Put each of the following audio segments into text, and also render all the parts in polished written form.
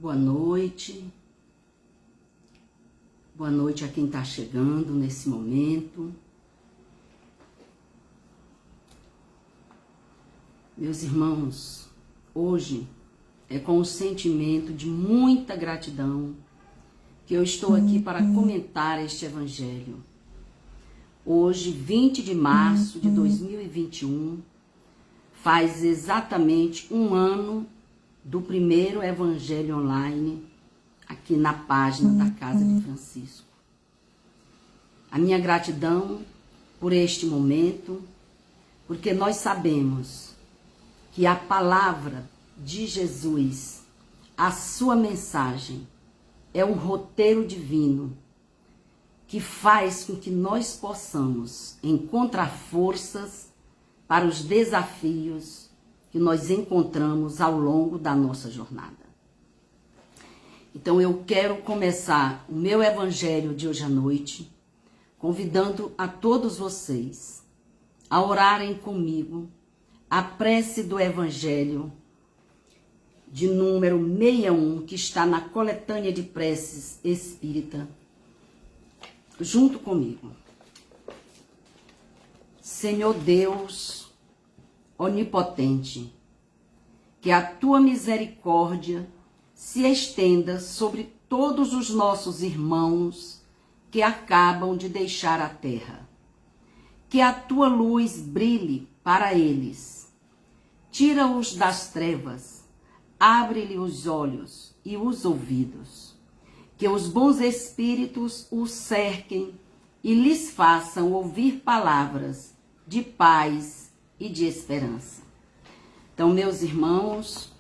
Boa noite. Boa noite a quem está chegando nesse momento. Meus irmãos, hoje é com um sentimento de muita gratidão que eu estou aqui para comentar este evangelho. Hoje, 20 de março de 2021, faz exatamente um ano do primeiro evangelho online aqui na página da Casa de Francisco. A minha gratidão por este momento, porque nós sabemos que a palavra de Jesus, a sua mensagem, é um roteiro divino que faz com que nós possamos encontrar forças para os desafios que nós encontramos ao longo da nossa jornada. Então eu quero começar o meu evangelho de hoje à noite, convidando a todos vocês a orarem comigo a prece do evangelho de número 61, que está na coletânea de preces espírita, junto comigo. Senhor Deus onipotente, que a tua misericórdia se estenda sobre todos os nossos irmãos que acabam de deixar a terra. Que a tua luz brilhe para eles. Tira-os das trevas, abre-lhe os olhos e os ouvidos. Que os bons espíritos os cerquem e lhes façam ouvir palavras de paz e de esperança. Então, meus irmãos,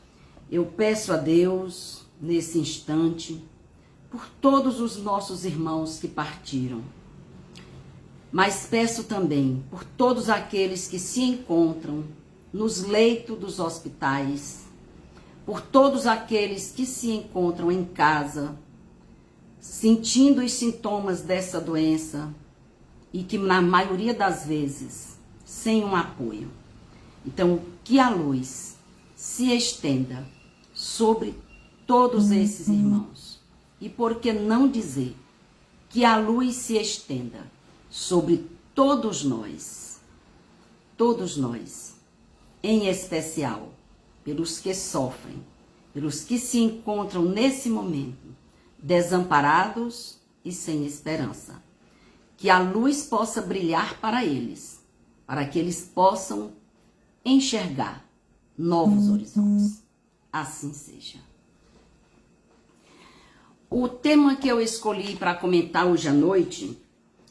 eu peço a Deus, nesse instante, por todos os nossos irmãos que partiram. Mas peço também por todos aqueles que se encontram nos leitos dos hospitais, por todos aqueles que se encontram em casa, sentindo os sintomas dessa doença e que, na maioria das vezes, sem um apoio. Então, que a luz se estenda sobre todos esses irmãos. E por que não dizer que a luz se estenda sobre todos nós, em especial pelos que sofrem, pelos que se encontram nesse momento desamparados e sem esperança. Que a luz possa brilhar para eles, para que eles possam enxergar novos horizontes. Assim seja. O tema que eu escolhi para comentar hoje à noite,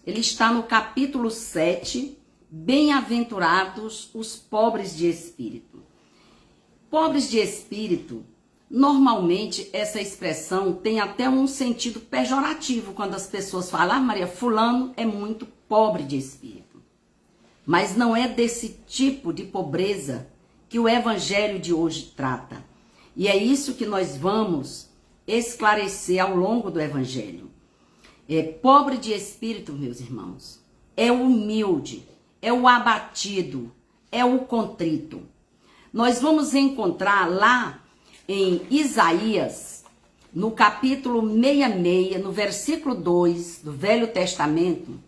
ele está no capítulo 7, Bem-aventurados os pobres de espírito. Pobres de espírito, normalmente essa expressão tem até um sentido pejorativo quando as pessoas falam: ah, Maria, fulano é muito pobre de espírito. Mas não é desse tipo de pobreza que o evangelho de hoje trata. E é isso que nós vamos esclarecer ao longo do evangelho. Pobre de espírito, meus irmãos, é o humilde, é o abatido, é o contrito. Nós vamos encontrar lá em Isaías, no capítulo 66, no versículo 2 do Velho Testamento,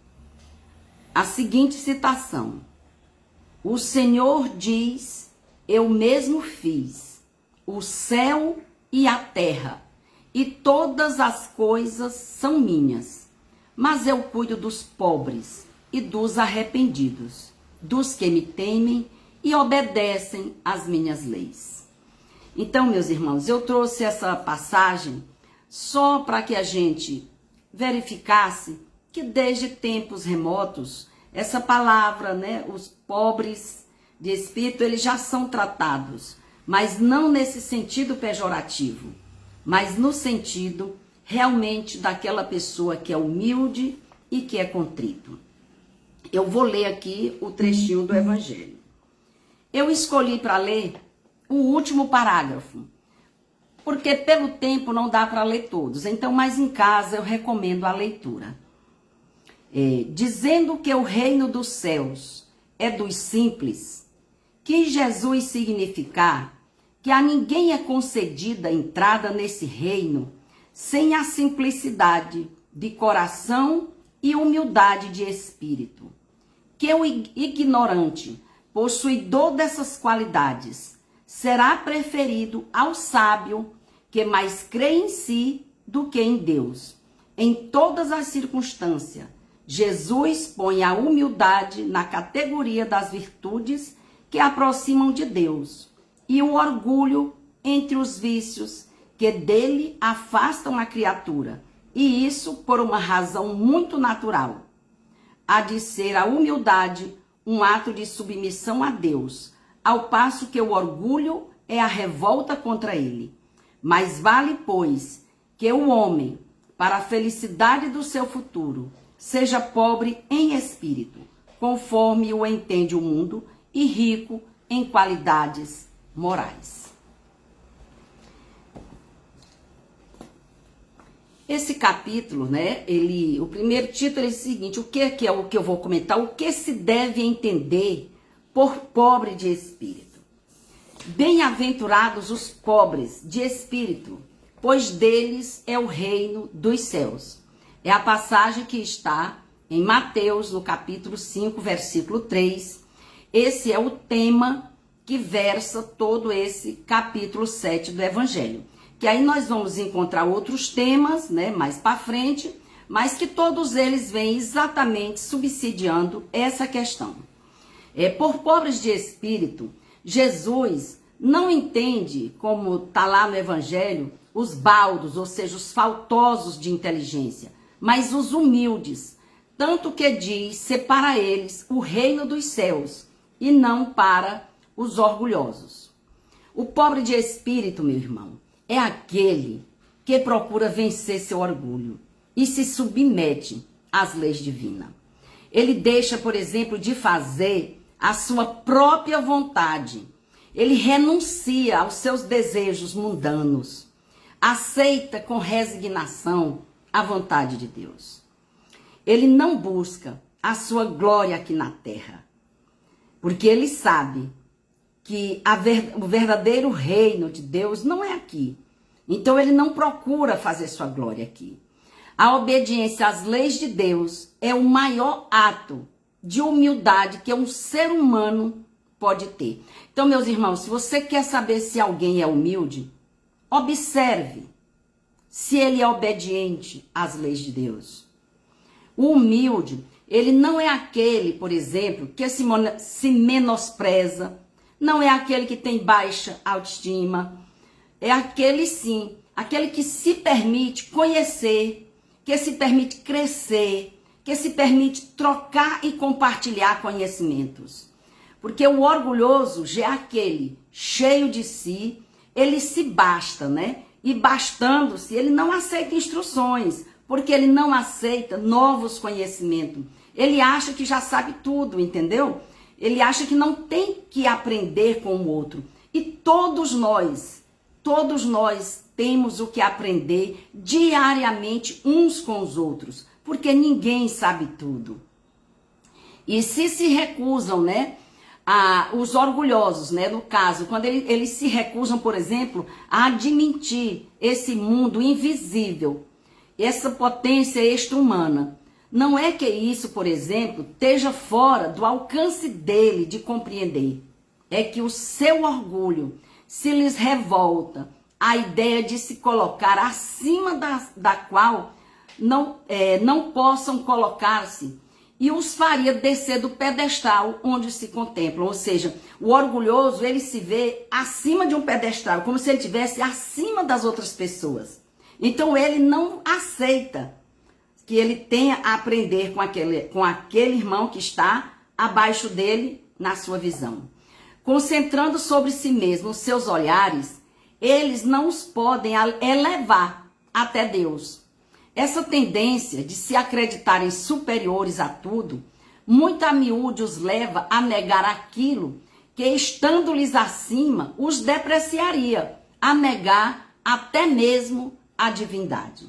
a seguinte citação: o Senhor diz, eu mesmo fiz o céu e a terra, e todas as coisas são minhas, mas eu cuido dos pobres e dos arrependidos, dos que me temem e obedecem às minhas leis. Então, meus irmãos, eu trouxe essa passagem só para que a gente verificasse que desde tempos remotos, essa palavra, né, os pobres de espírito, eles já são tratados, mas não nesse sentido pejorativo, mas no sentido realmente daquela pessoa que é humilde e que é contrito. Eu vou ler aqui o trechinho do evangelho. Eu escolhi para ler o último parágrafo, porque pelo tempo não dá para ler todos, então, mas em casa eu recomendo a leitura. Dizendo que o reino dos céus é dos simples, quis Jesus significar que a ninguém é concedida entrada nesse reino sem a simplicidade de coração e humildade de espírito. Que o ignorante, possuidor dessas qualidades, será preferido ao sábio que mais crê em si do que em Deus. Em todas as circunstâncias, Jesus põe a humildade na categoria das virtudes que aproximam de Deus e o orgulho entre os vícios que dele afastam a criatura, e isso por uma razão muito natural. Há de ser a humildade um ato de submissão a Deus, ao passo que o orgulho é a revolta contra ele. Mas vale, pois, que o homem, para a felicidade do seu futuro, seja pobre em espírito, conforme o entende o mundo, e rico em qualidades morais. Esse capítulo, né, o primeiro título é o seguinte: o que é o que eu vou comentar? O que se deve entender por pobre de espírito? Bem-aventurados os pobres de espírito, pois deles é o reino dos céus. É a passagem que está em Mateus, no capítulo 5, versículo 3. Esse é o tema que versa todo esse capítulo 7 do Evangelho. Que aí nós vamos encontrar outros temas, né, mais para frente, mas que todos eles vêm exatamente subsidiando essa questão. Por pobres de espírito, Jesus não entende, como está lá no Evangelho, os baldos, ou seja, os faltosos de inteligência, mas os humildes, tanto que diz ser para eles o reino dos céus e não para os orgulhosos. O pobre de espírito, meu irmão, é aquele que procura vencer seu orgulho e se submete às leis divinas. Ele deixa, por exemplo, de fazer a sua própria vontade. Ele renuncia aos seus desejos mundanos. Aceita com resignação a vontade de Deus. Ele não busca a sua glória aqui na terra, porque ele sabe que o verdadeiro reino de Deus não é aqui. Então ele não procura fazer sua glória aqui. A obediência às leis de Deus é o maior ato de humildade que um ser humano pode ter. Então, meus irmãos, se você quer saber se alguém é humilde, observe se ele é obediente às leis de Deus. O humilde, ele não é aquele, por exemplo, que se menospreza, não é aquele que tem baixa autoestima, é aquele sim, aquele que se permite conhecer, que se permite crescer, que se permite trocar e compartilhar conhecimentos. Porque o orgulhoso já é aquele cheio de si, ele se basta, né? E bastando-se, ele não aceita instruções, porque ele não aceita novos conhecimentos. Ele acha que já sabe tudo, entendeu? Ele acha que não tem que aprender com o outro. E todos nós temos o que aprender diariamente uns com os outros, porque ninguém sabe tudo. E se recusam, né? Os orgulhosos, né, no caso, quando eles se recusam, por exemplo, a admitir esse mundo invisível, essa potência extra-humana. Não é que isso, por exemplo, esteja fora do alcance dele de compreender. É que o seu orgulho se lhes revolta a ideia de se colocar acima da qual não possam colocar-se, e os faria descer do pedestal onde se contemplam. Ou seja, o orgulhoso, ele se vê acima de um pedestal, como se ele estivesse acima das outras pessoas. Então ele não aceita que ele tenha a aprender com aquele irmão que está abaixo dele na sua visão. Concentrando sobre si mesmo os seus olhares, eles não os podem elevar até Deus. Essa tendência de se acreditarem superiores a tudo, muito a miúde os leva a negar aquilo que, estando-lhes acima, os depreciaria, a negar até mesmo a divindade.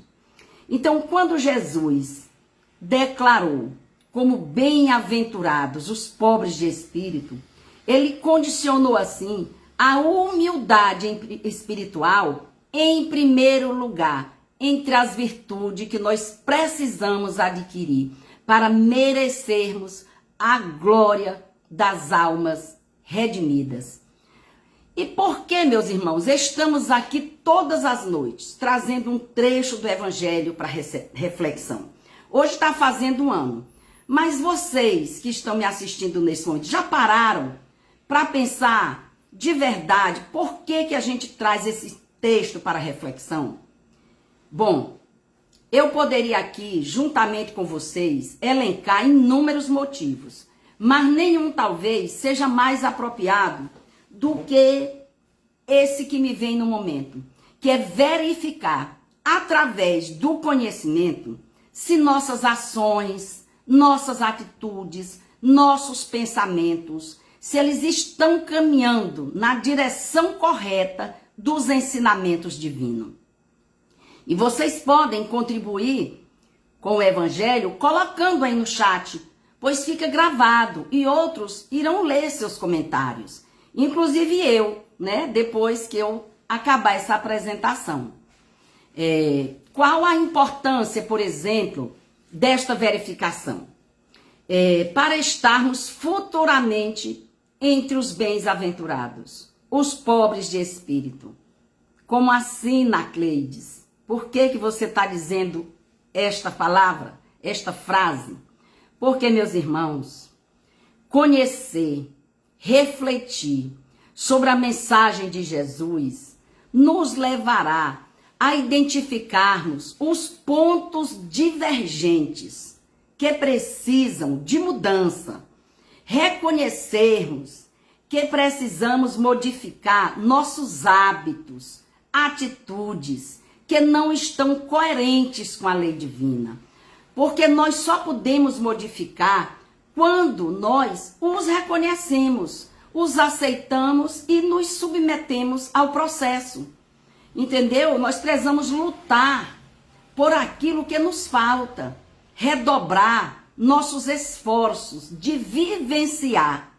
Então, quando Jesus declarou como bem-aventurados os pobres de espírito, ele condicionou assim a humildade espiritual em primeiro lugar, entre as virtudes que nós precisamos adquirir para merecermos a glória das almas redimidas. E por que, meus irmãos, estamos aqui todas as noites trazendo um trecho do Evangelho para reflexão? Hoje está fazendo um ano, mas vocês que estão me assistindo nesse momento já pararam para pensar de verdade por que a gente traz esse texto para reflexão? Bom, eu poderia aqui, juntamente com vocês, elencar inúmeros motivos, mas nenhum talvez seja mais apropriado do que esse que me vem no momento, que é verificar, através do conhecimento, se nossas ações, nossas atitudes, nossos pensamentos, se eles estão caminhando na direção correta dos ensinamentos divinos. E vocês podem contribuir com o Evangelho colocando aí no chat, pois fica gravado e outros irão ler seus comentários. Inclusive eu, né, depois que eu acabar essa apresentação. Qual a importância, por exemplo, desta verificação? Para estarmos futuramente entre os bens-aventurados, os pobres de espírito. Como assim, Nacleides? Por que você está dizendo esta palavra, esta frase? Porque, meus irmãos, conhecer, refletir sobre a mensagem de Jesus nos levará a identificarmos os pontos divergentes que precisam de mudança, reconhecermos que precisamos modificar nossos hábitos, atitudes que não estão coerentes com a lei divina, porque nós só podemos modificar quando nós os reconhecemos, os aceitamos e nos submetemos ao processo. Entendeu? Nós precisamos lutar por aquilo que nos falta, redobrar nossos esforços de vivenciar.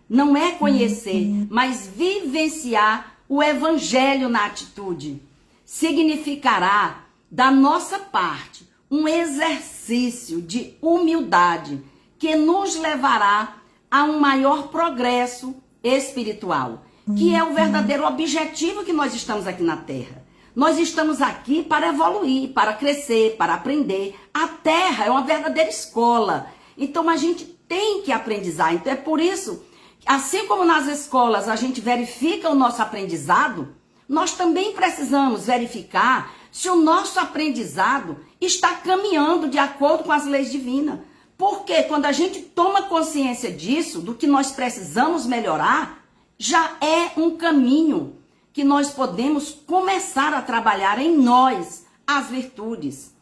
Não é conhecer, mas vivenciar o Evangelho na atitude. Significará, da nossa parte, um exercício de humildade que nos levará a um maior progresso espiritual, que é o verdadeiro objetivo que nós estamos aqui na Terra. Nós estamos aqui para evoluir, para crescer, para aprender. A Terra é uma verdadeira escola. Então a gente tem que aprendizar. Então é por isso, assim como nas escolas a gente verifica o nosso aprendizado, nós também precisamos verificar se o nosso aprendizado está caminhando de acordo com as leis divinas. Porque quando a gente toma consciência disso, do que nós precisamos melhorar, já é um caminho que nós podemos começar a trabalhar em nós as virtudes.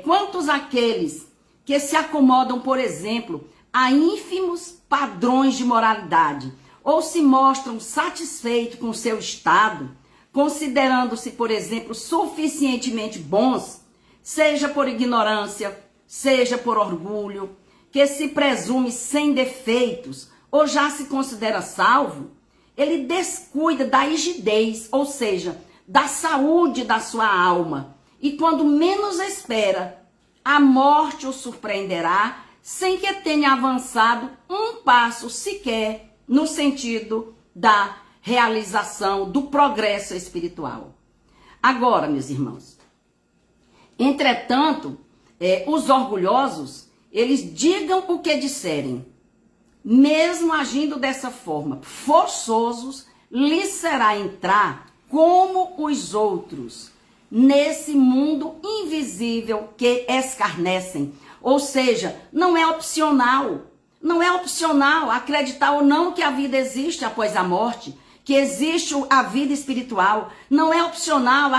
Quantos aqueles que se acomodam, por exemplo, a ínfimos padrões de moralidade, ou se mostram satisfeitos com o seu estado, considerando-se, por exemplo, suficientemente bons, seja por ignorância, seja por orgulho, que se presume sem defeitos ou já se considera salvo, ele descuida da rigidez, ou seja, da saúde da sua alma. E quando menos espera, a morte o surpreenderá sem que tenha avançado um passo sequer no sentido da realização do progresso espiritual. Agora, meus irmãos, entretanto, os orgulhosos, eles digam o que disserem, mesmo agindo dessa forma, forçosos lhes será entrar como os outros nesse mundo invisível que escarnecem. Ou seja, não é opcional. Não é opcional acreditar ou não que a vida existe após a morte, que existe a vida espiritual. Não é opcional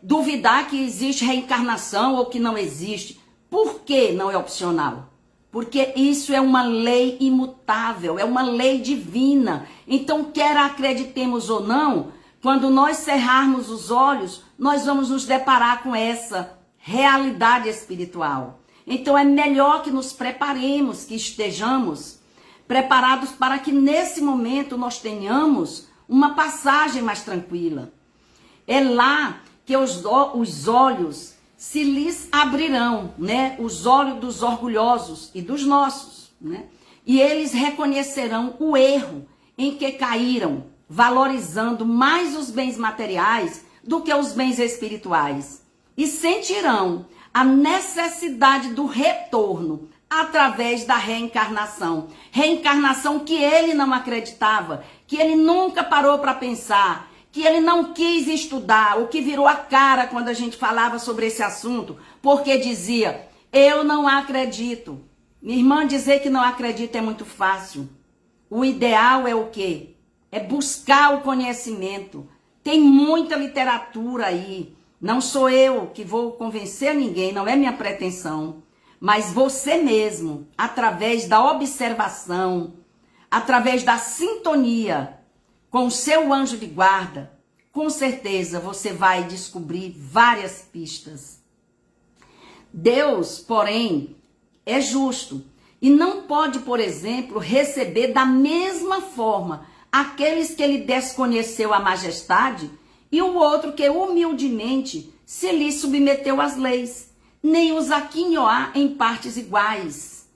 duvidar que existe reencarnação ou que não existe. Por que não é opcional? Porque isso é uma lei imutável, é uma lei divina. Então, quer acreditemos ou não, quando nós cerrarmos os olhos, nós vamos nos deparar com essa realidade espiritual. Então, é melhor que nos preparemos, que estejamos preparados para que nesse momento nós tenhamos uma passagem mais tranquila. É lá que os olhos se lhes abrirão, né? Os olhos dos orgulhosos e dos nossos, né? E eles reconhecerão o erro em que caíram, valorizando mais os bens materiais do que os bens espirituais. E sentirão a necessidade do retorno através da reencarnação. Reencarnação que ele não acreditava, que ele nunca parou para pensar, que ele não quis estudar, o que virou a cara quando a gente falava sobre esse assunto, porque dizia, eu não acredito. Minha irmã, dizer que não acredita é muito fácil. O ideal é o quê? É buscar o conhecimento. Tem muita literatura aí. Não sou eu que vou convencer ninguém, não é minha pretensão. Mas você mesmo, através da observação, através da sintonia com o seu anjo de guarda, com certeza você vai descobrir várias pistas. Deus, porém, é justo e não pode, por exemplo, receber da mesma forma aqueles que ele desconheceu a majestade e o outro que humildemente se lhe submeteu às leis, nem os aquinhoar em partes iguais,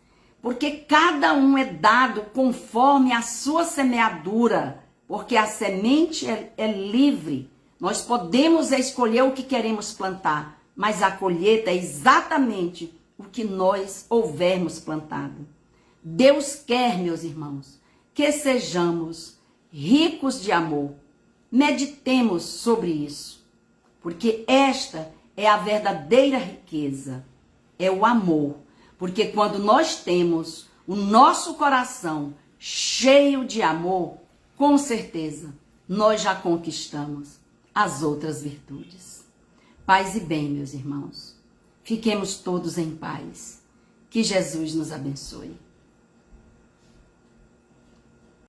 porque cada um é dado conforme a sua semeadura, porque a semente é livre, nós podemos escolher o que queremos plantar, mas a colheita é exatamente o que nós houvermos plantado. Deus quer, meus irmãos, que sejamos ricos de amor. Meditemos sobre isso, porque esta é a verdadeira riqueza, é o amor. Porque quando nós temos o nosso coração cheio de amor, com certeza nós já conquistamos as outras virtudes. Paz e bem, meus irmãos. Fiquemos todos em paz. Que Jesus nos abençoe.